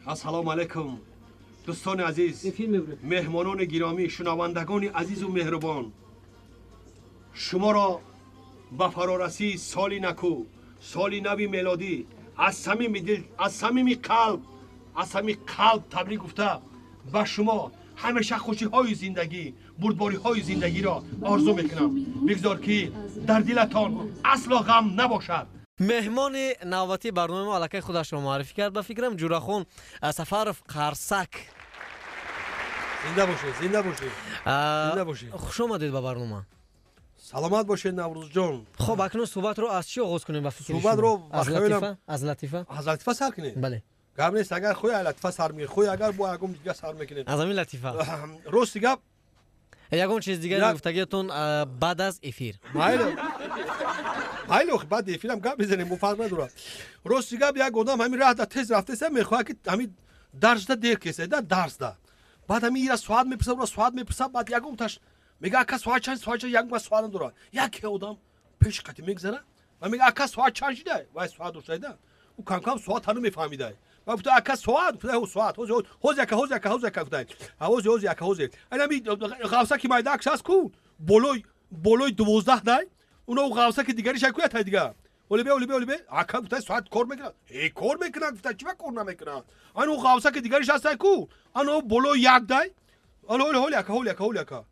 السلام علیکم دوستان عزیز، مهمانان گرامی، شنوندگان عزیز و مهربان، شما را به فرارسی سال نکو، سال نوی میلادی از صمیم دل، از صمیم قلب تبریک گفته به شما همیشه خوشی های زندگی، بردباری های زندگی را آرزو میکنم. بگذار که در دلتان اصلا غم نباشد. مهمان نوبتی برنامه ما الکی خودش رو معرفی کرد. به فکرم جوراخون سفر قرسک. زنده باشید. خوش آمدید به برنامه. سلامت باشید نوروز جان. خب اکنون صحبت رو از چی آغاز کنیم؟ صحبت رو از لطیفه سر کنید. بله. گام نیست اگر خوی لطیفه سر میگیره، خوی اگر با اگم دیگه سر میکنید. از همین لطیفه. روز دیگه یگون چیز دیگه گفتگیتون بعد از افیر. مایل بعد افیرم گپ بزنیم مفاهمت نداره. روز دیگه یک آدم همین راه تیز رفته سه میخواد که همین درس دیر کیسه درس ده. بعد همین را سواد میپرسه بعد یگم تاش میگه اکا سواد چند یک سوال نداره. یک آدم پیش قتی میگذره و میگه اکا سواد چند شده؟ وای سواد داشته او کم سواد هنو میفهمیده. و گفت اکا سواد هوز یک گفتن هوز یک انا می غوسه کی مایده اکساس کو بولوی 12 دای اونو غوسه کی دیگری شکوی تا دیگه اولی بی اکا گفت سواد کار میکنه کار میکنه گفت چی کار نمیکنه اونو غوسه کی دیگری شاسته کو اونو بولو یک دای هول اکا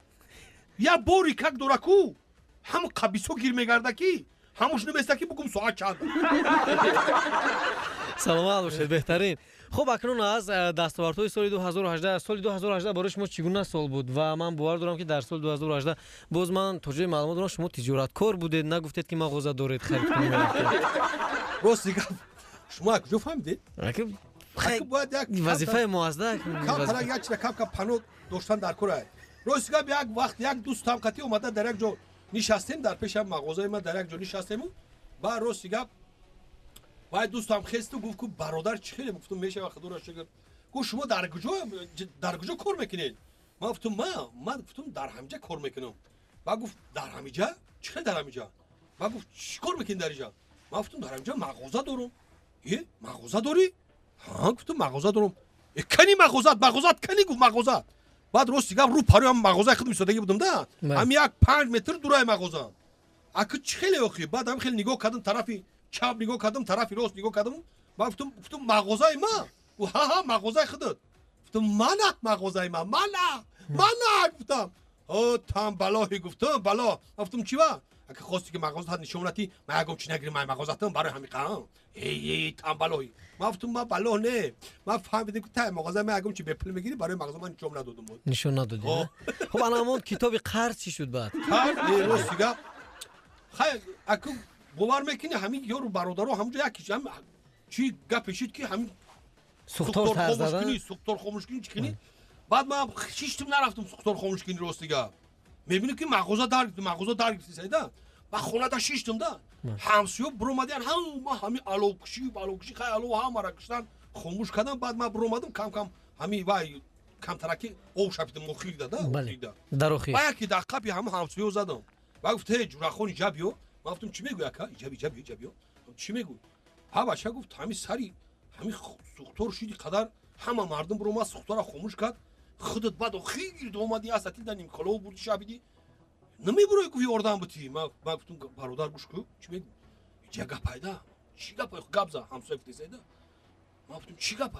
یا بوری کک دورکو هم قبیسو گیر میگرده کی هموش نمیسته کی بگم سواد چند. سلامت باشید بهترین. خب اکنون از دستاوردهای سال 2018 برای شما چگونه سال بود و من باور دارم که در سال 2018 باز من توجه معلومات دارم شما تجارتکار بودید، نگفتید که مغازه دارید خرید کنید. راست دیگه شما کجا فهمیدید؟ وظیفه موازده کار یک چیز کم پنو داشتن در کره. راست دیگه یک وقت یک دوستم قطعی اومده در یک جا نشستیم در پیش مغازه ما در یک جا نشستیم و راست دیگه وای دوستم خست و گفت که برادر چی خیلی گفتم میشه وقت دورش شگر گفت شما در کجا کار میکنید؟ من گفتم در همینجا کار میکنم. با گفت در همینجا چه در همینجا؟ با گفت چی کار میکنید در اینجا؟ من گفتم در همینجا مغازه دارم. مغازه داری؟ ها گفتم مغازه دارم. کنی مغازه کنی گفت مغازه. بعد روز دیگه رو پاروام مغازه خودم ایستادگی بودم ده هم یک 5 متر دورای مغازه اگه خیلی اوخی بعد هم خیلی نگاه کردم طرفی چپ نگاه کردم طرفی راست نگاه کردم و گفتم مغازه ما و ها مغازه خودت گفتم منه مغازه ما منه گفتم تام بلاهی گفتم بلا گفتم چی وا اگه خواستی که مغازه هات نشون ندی من گفتم چی نگیری من مغازه تام برای همین قام تام بلاهی ما گفتم ما بلا نه ما فهمیدم که تا مغازه ما اگه چی به پول میگیری برای مغازه من نشون ندادم نشون ندادی. خب الان کتاب قرض چی شد بعد؟ قرض روز دیگه خیر اگه باور میکنی همین یارو برادرها همونجا یکیش هم چی گپشید که همین سوختار ترز دادن سوختار خاموشکنی چکنی بعد ما شیشتم نرفتم سوختار خاموشکنی راست دیگه میبینی که مغازه در گرفتی سیده و خونه تا شیشتم ده همسیو برومدن ما همین الوکشی خیلی الو هم را کشتن خاموش کردن بعد ما برومدم کم همین وای کم ترکی او شپیدم مخیر داده در اخیر با یکی دقیقه همسیو زدم و گفت جوراخون جابیو ما گفتم چی میگوی اکا ایجابی چی میگوی ها بچه گفت همین سری همین سوختار شدی قدر همه مردم برو ما سوختار خاموش کرد خودت بعد خیلی اومدی اساتی دنیم کلو بودی شابیدی نمیبروی گوی اردام بودی ما گفتم برادر گوش کو چی میگوی جگا پیدا چی گپ گابزا همسایه فیزیده ما گفتم چی گپ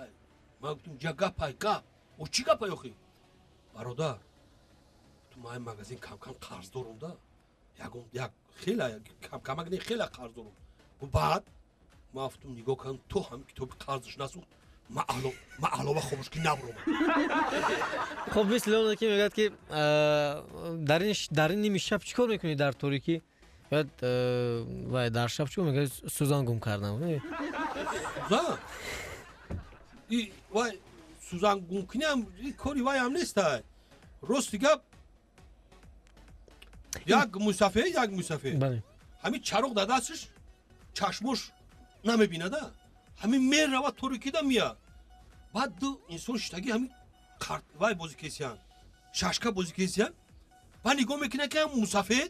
ما گفتم جگا پیدا او چی گپ یخی برادر تو ما مغازین کم قرض دارم ده یک خیلی کم خیلی قرض دارم و بعد ما گفتم نگاه کن تو هم کتاب قرضش نسوخت ما علاوه خاموش که نبرم. خب مثل اون که میگه که در این نیمه شب چیکار میکنی در تاریکی؟ یا و در شب چیکار میگه سوزان گم کردم. سوزان وای سوزان گم کنم کاری وای هم نیست. راست دیگه یک مسافر بله همین چراغ در دستش چشمش نمیبینه ده همین میره و تاریکی ده میاد بعد دو انسان شتگی همین کارت وای بازی کسیان شاشکا بازی کسیان و نگاه میکنه که مسافر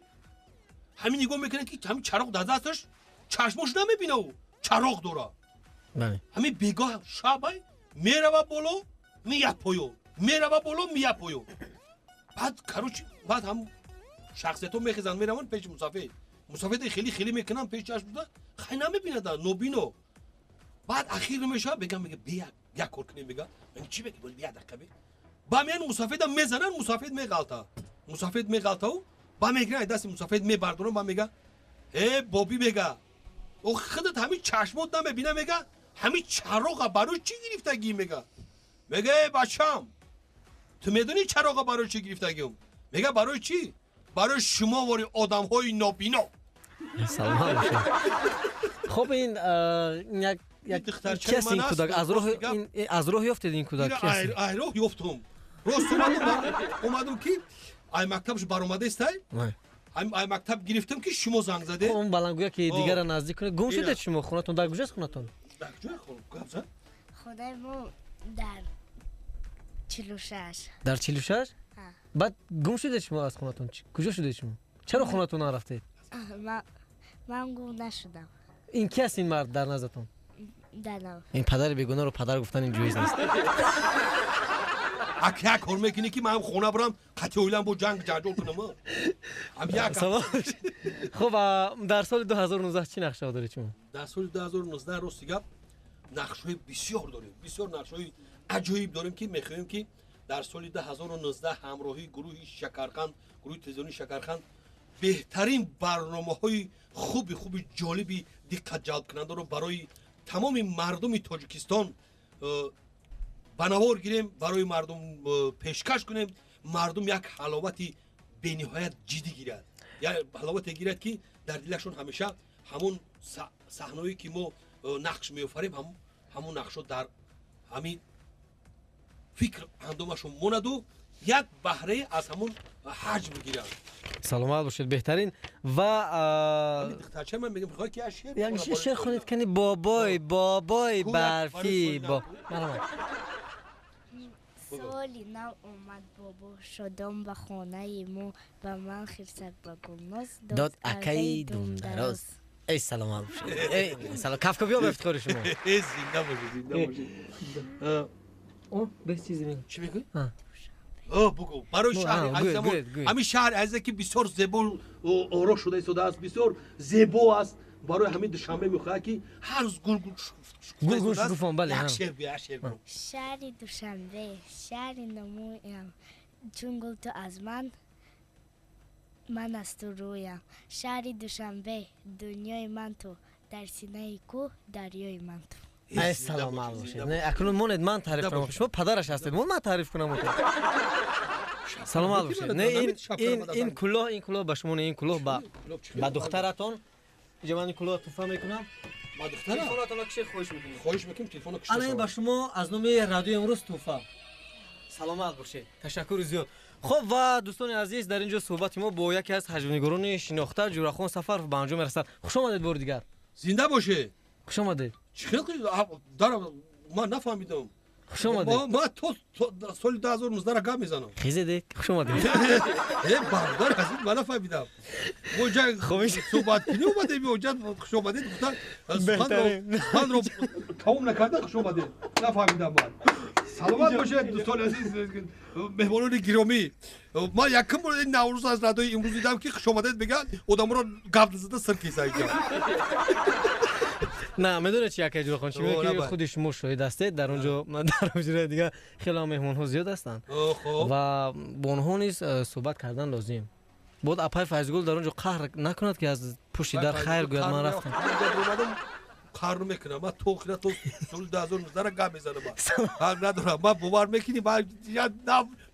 همین نگاه میکنه که همین چراغ در دستش چشمش نمیبینه او چراغ داره بله همین بگاه شبای میره بالا میاد پایو میره بالا میاد پایو بعد کاروچ بعد هم شخصیتو میخزن میرن پیش مسافر خیلی خیلی میکنن پیش چشم بوده خیلی نمیبینه در نوبینو بعد اخیر میشه بگم میگه بیا کار کنیم میگه من چی بگی بول بیا دقیقه با میان مسافر میزنن مسافر میغلطه و با میگیره دست مسافر میبردونه با میگه ای بابی میگه او خودت همین چشمات نمیبینه میگه همین چراغ برای چی گرفتگی میگه میگه بچم تو میدونی چراغ برای چی گرفتگیم میگه برای چی برای شما وری آدم‌های نابینا سلام باشه خب این یک کسی این کودک از راه یافتید این کودک کسی راه یافتم راست اومدم که ای مکتبش برآمده است ای مکتب گرفتم که شما زنگ زده اون بلنگویا که دیگر را نزدیک کنه گم شده شما خونتون در کجاست خونتون در کجا خونه خونه ما در 46 در 46 بعد گم شده شما از خونتون کجا شده شما چرا خونتون نرفتید من گم نشدم این کی است این مرد در نظرتون دادم این پدر بیگناه رو پدر گفتن این جایز نیست اکه کار میکنی که من هم خونه برم قطعی اویلم با جنگ جنجال کنم هم یک خب در سال 2019 چی نقشه دارید شما در سال 2019 راست گپ نقشه بسیار داریم بسیار نقشه عجیب داریم که میخوایم که در سال 2019 همراهی گروه شکرخند گروه تلویزیونی شکرخند بهترین برنامه‌های خوبی جالبی دقت جلب کننده رو برای تمام مردم تاجیکستان بنوار گیریم برای مردم پیشکش کنیم مردم یک حلاوتی بینهایت جدی گیرد یا حلاوتی گیرد که در دلشون همیشه همون صحنه‌ای که ما نقش می‌آفریم همون نقشو در همین فکر اندامشون موند و یک بهره از همون حج بگیرن سلامت باشید بهترین و دخترچه من میگم بخوای که شعر یعنی شعر خونید کنی بابای برفی با سالی نو اومد بابا شدم به خانه مو به من خرسک با گمناز داد اکی دوم دراز ای سلامت باشید ای سلام کفکا بیا به افتخار شما زنده باشید به چیزی میگم چی میگی؟ بگو برای شهر عزیزمون همین شهر عزیزه که بسیار زیبا آرا شده است بسیار زیبا است برای همین دوشنبه میخواد که هر روز گل شکوفان بله شهر دوشنبه شهر نمویم چون گل تو از من از تو رویم شهر دوشنبه دنیای من تو در سینه کوه دریای من تو ای سلام باشید نه اکنون موند من تعریف کنم شما پدرش هستید من تعریف کنم سلام باشید نه این کلاه به شما این کلاه با دخترتون جوانی کلاه توفا میکنم با دختر تلفناتون کش خوش میکنم تلفن کش الان با شما از نام رادیو امروز توفا سلامت باشید تشکر زیاد خب و دوستان عزیز در اینجا صحبت ما با یکی از حجونیگران شناخته جورخان سفر به انجام رسید خوش آمدید بار دیگر زنده باشه خوش آمدید خیلی دارم ما نفهمیدم خوش آمدید ما تو سال 2019 را گام میزنم خیزید خوش آمدید بردار عزیز من نفهمیدم موجا صحبت کنی اومده بی اوجا خوش آمدید گفتن من رو تمام نکرده خوش آمدید نفهمیدم من سلامت باشه دوستان عزیز مهمانان گرامی ما یکم این نوروز از رادیو امروز دیدم که خوش آمدید بگن آدم رو گپ زده سر کیسه اینجا نه میدونه چی یکی جور چی میگه که خودش مو شاهد هستید در اونجا در اونجا دیگه خیلی مهمون ها زیاد هستن و با اونها نیز صحبت کردن لازم بود اپای فیضگل در اونجا قهر نکند که از پشت در خیر گوید من رفتم قهر میکنم من تو خیلی تو سال 2019 را گام میزنم من ندارم من باور میکنی من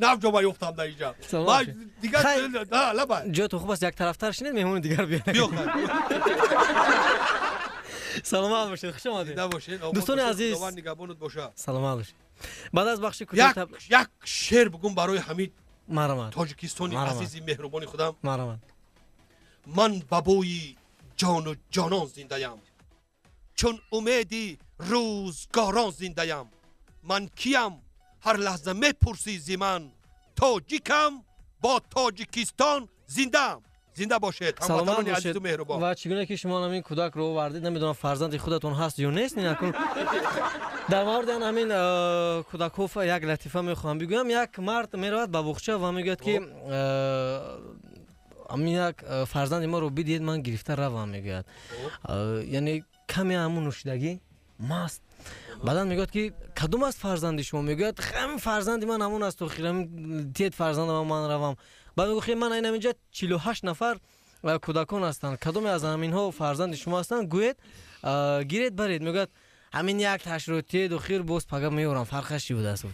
نف جا میافتم در اینجا من دیگه نه لبا جا تو خوب است یک طرفتر شینید مهمون دیگر بیان سلامت باشید خوش آمدید دوستان عزیز سلامت باشید بعد از بخش کوتاه یک شعر بگم برای حمید مرحمت تاجیکستانی عزیزی مهربانی خودم مرحمت من بابوی جان و جانان زنده ام چون امیدی روزگاران زنده ام من کیم هر لحظه میپرسی زی من تاجیکم با تاجیکستان زنده ام زنده باشید саломат هموطنان عزیز бошед و مهربان. ва чӣ гуна ки шумо ҳамин кӯдакро овардед намедонам фарзанди худатон ҳаст ё нест ин акун дар мавриди ҳамин кӯдакҳо як латифа мехоҳам бигӯям. Як мард меравад ба буғча ва мегӯяд ки ҳамин як фарзанди моро бидиҳед ман гирифта равам мегӯяд. Яъне каме ҳамун нӯшидагӣ маст. баъдан мегӯяд ки кадом аст фарзанди шумо? Мегӯяд ҳамин фарзанди ман ҳамун аст охир ҳамин тиед фарзандам ман равам. Баъд мегӯ ман ин ҳаминҷа 48 нафар кӯдакон ҳастанд. Кадоме аз ҳаминҳо фарзанди шумо ҳастанд? Гӯед гиред баред. Мегӯяд ҳамин як ташротиед охир боз пага меёрам. Фарқаш чӣ будааст?